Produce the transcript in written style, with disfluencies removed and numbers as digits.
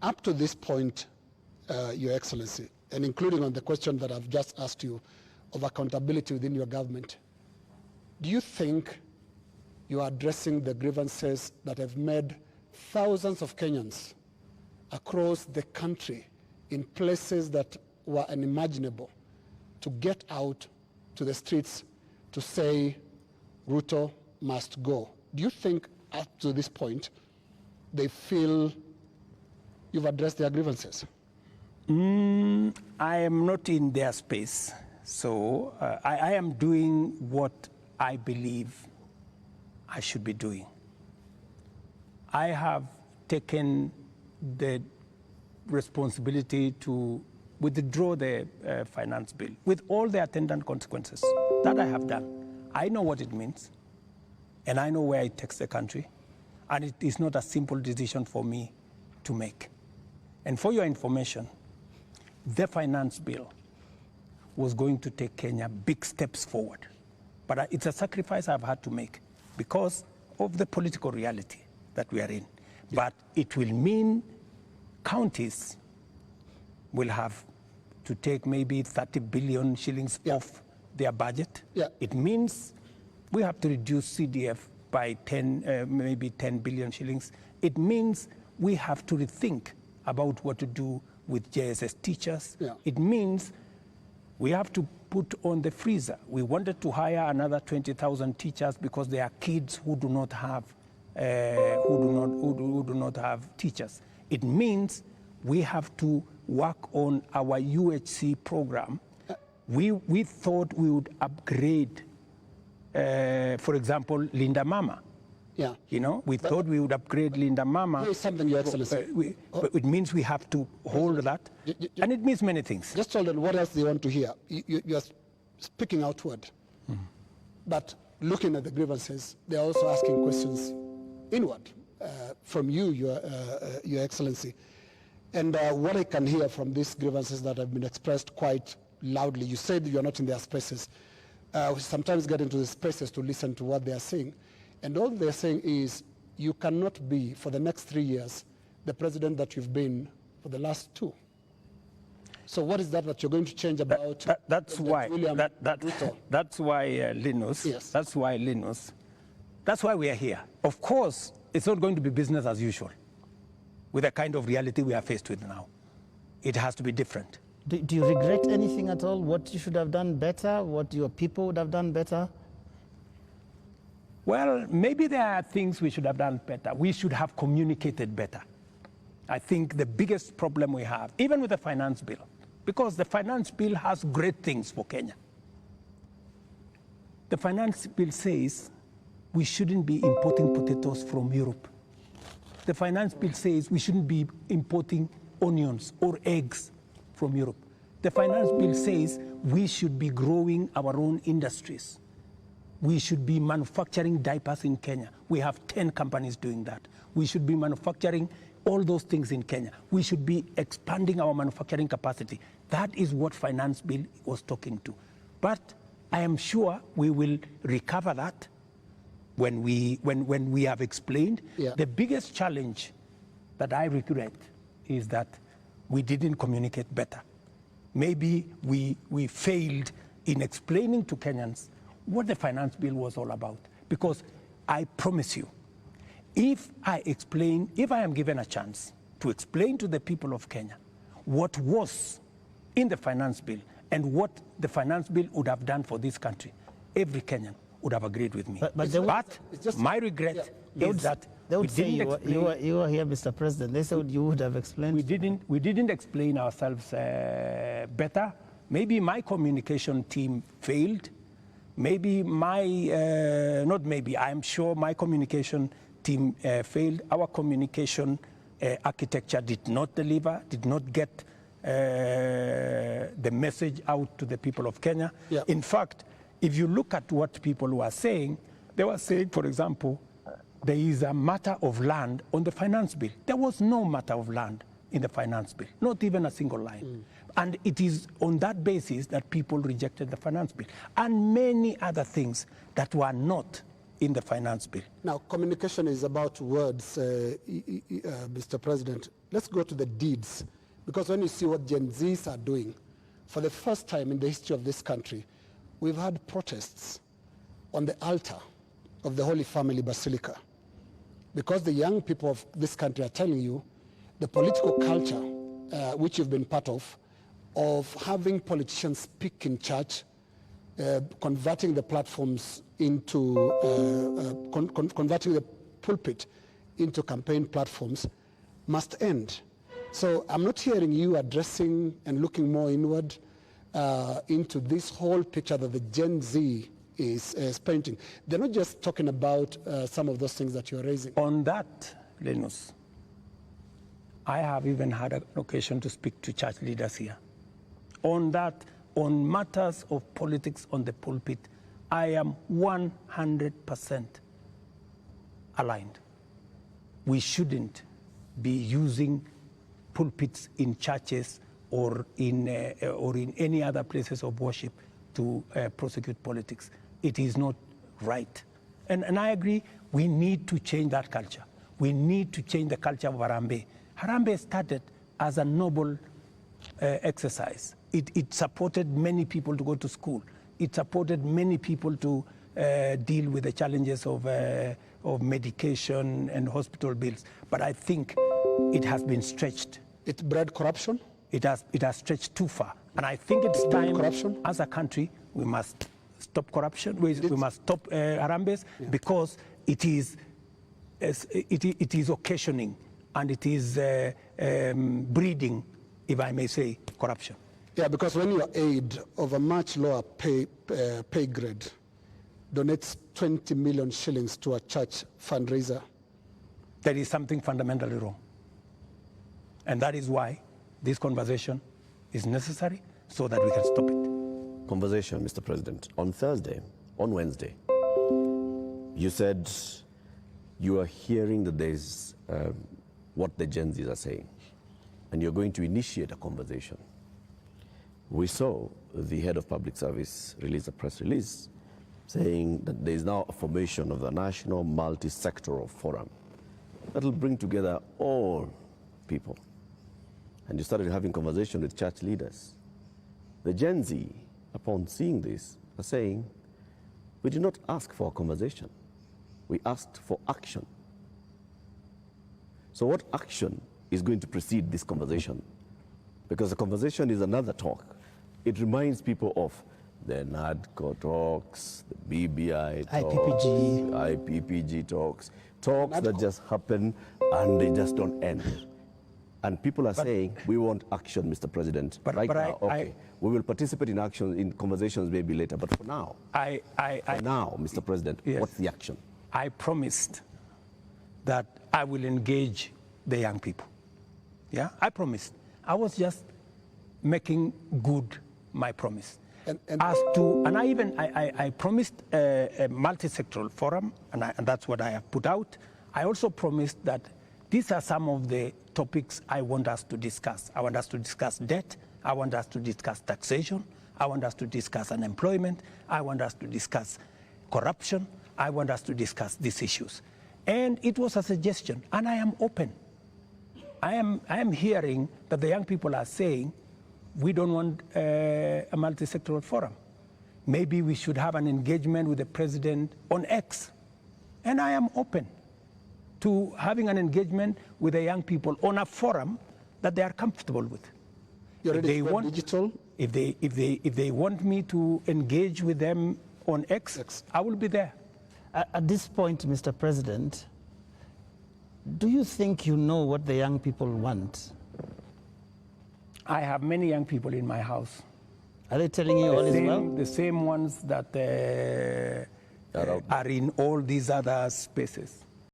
Up to this point, Your Excellency, and including on the question that I've just asked you of accountability within your government, do you think you are addressing the grievances that have made thousands of Kenyans across the country in places that were unimaginable to get out to the streets to say Ruto must go? Do you think up to this point they feel you've addressed their grievances? I am not in their space, so I am doing what I believe I should be doing. I have taken the responsibility to withdraw the finance bill with all the attendant consequences. That I have done. I know what it means, and I know where it takes the country, and it is not a simple decision for me to make. And for your information, the finance bill was going to take Kenya big steps forward. But it's a sacrifice I've had to make because of the political reality that we are in. But it will mean counties will have to take maybe 30 billion shillings off their budget. It means we have to reduce CDF by maybe 10 billion shillings. It means we have to rethink about what to do with JSS teachers. It means we have to put on the freezer. We wanted to hire another 20,000 teachers because there are kids who do not have who do not have teachers. It means we have to work on our UHC program. We thought we would upgrade, for example, Linda Mama. You know, we thought we would upgrade Linda Mama. There is something, Your Excellency. But it means we have to hold that, and it means many things. Just hold on, what else do you want to hear? You are speaking outward, but looking at the grievances, they are also asking questions inward from you, Your Excellency. And what I can hear from these grievances that have been expressed quite loudly, you said you are not in their spaces. We sometimes get into the spaces to listen to what they are saying. And all they're saying is, you cannot be, for the next 3 years, the president that you've been for the last 2. So what is that you're going to change about? That's why Linus, that's why Linus, that's why we are here. Of course, it's not going to be business as usual with the kind of reality we are faced with now. It has to be different. Do you regret anything at all? What you should have done better? What your people would have done better? Well, maybe there are things we should have done better. We should have communicated better. I think the biggest problem we have, even with the finance bill, because the finance bill has great things for Kenya. The finance bill says we shouldn't be importing potatoes from Europe. The finance bill says we shouldn't be importing onions or eggs from Europe. The finance bill says we should be growing our own industries. We should be manufacturing diapers in Kenya. We have 10 companies doing that. We should be manufacturing all those things in Kenya. We should be expanding our manufacturing capacity. That is what finance bill was talking to. But I am sure we will recover that when we have explained. The biggest challenge that I regret is that we didn't communicate better. Maybe we failed in explaining to Kenyans what the finance bill was all about. Because I promise you, if I am given a chance to explain to the people of Kenya what was in the finance bill and what the finance bill would have done for this country, every Kenyan would have agreed with me. But my regret is that they would say you were here, Mr. President. They said you would have explained. We didn't explain ourselves better. Maybe my communication team failed. Maybe I'm sure my communication team failed. Our communication architecture did not deliver, did not get the message out to the people of Kenya. In fact, if you look at what people were saying, they were saying, for example, there is a matter of land on the finance bill. There was no matter of land in the finance bill, not even a single line. And it is on that basis that people rejected the finance bill. And many other things that were not in the finance bill. Now, communication is about words, Mr. President. Let's go to the deeds, because when you see what Gen Zs are doing, for the first time in the history of this country, we've had protests on the altar of the Holy Family Basilica, because the young people of this country are telling you the political culture, which you've been part of having politicians speak in church, converting the platforms into, converting the pulpit into campaign platforms, must end. So I'm not hearing you addressing and looking more inward into this whole picture that the Gen Z is painting. They're not just talking about some of those things that you're raising. On that, Linus, I have even had an occasion to speak to church leaders here. On that, on matters of politics on the pulpit, I am 100% aligned. We shouldn't be using pulpits in churches or in any other places of worship to prosecute politics. It is not right. And I agree, we need to change that culture. We need to change the culture of Harambee. Harambee started as a noble exercise. It supported many people to go to school. It supported many people to deal with the challenges of medication and hospital bills. But I think it has been stretched. It bred corruption? It has stretched too far. And I think it's time, corruption? as a country, we must stop corruption. We must stop Harambees, because it is occasioning and it is breeding, if I may say, corruption. Yeah, because when your aide of a much lower pay grade donates 20 million shillings to a church fundraiser, there is something fundamentally wrong. And that is why this conversation is necessary, so that we can stop it. Conversation, Mr. President. On Wednesday, you said you are hearing that there's what the Gen Zs are saying, and you're going to initiate a conversation. We saw the head of public service release a press release saying that there is now a formation of the National Multi-Sectoral Forum that will bring together all people. And you started having conversation with church leaders. The Gen Z, upon seeing this, are saying, we did not ask for a conversation. We asked for action. So what action is going to precede this conversation? Because the conversation is another talk. It reminds people of the NADCO talks, the BBI talks, IPPG talks that just happen and they just don't end. And people are saying, we want action, Mr. President. We will participate in action, in conversations maybe later, but for now, Mr. President, yes, what's the action? I promised that I will engage the young people. Yeah, I promised. I was just making good my promise. And I promised a multi-sectoral forum, and that's what I have put out. I also promised that these are some of the topics I want us to discuss. I want us to discuss debt. I want us to discuss taxation. I want us to discuss unemployment. I want us to discuss corruption. I want us to discuss these issues. And it was a suggestion, and I am open. I am hearing that the young people are saying, we don't want a multi-sectoral forum. Maybe we should have an engagement with the president on X. And I am open to having an engagement with the young people on a forum that they are comfortable with. If they want digital? If they want me to engage with them on X, I will be there. At this point, Mr. President, do you think you know what the young people want? I have many young people in my house. Are they telling you all is well? The same ones that are in all these other spaces.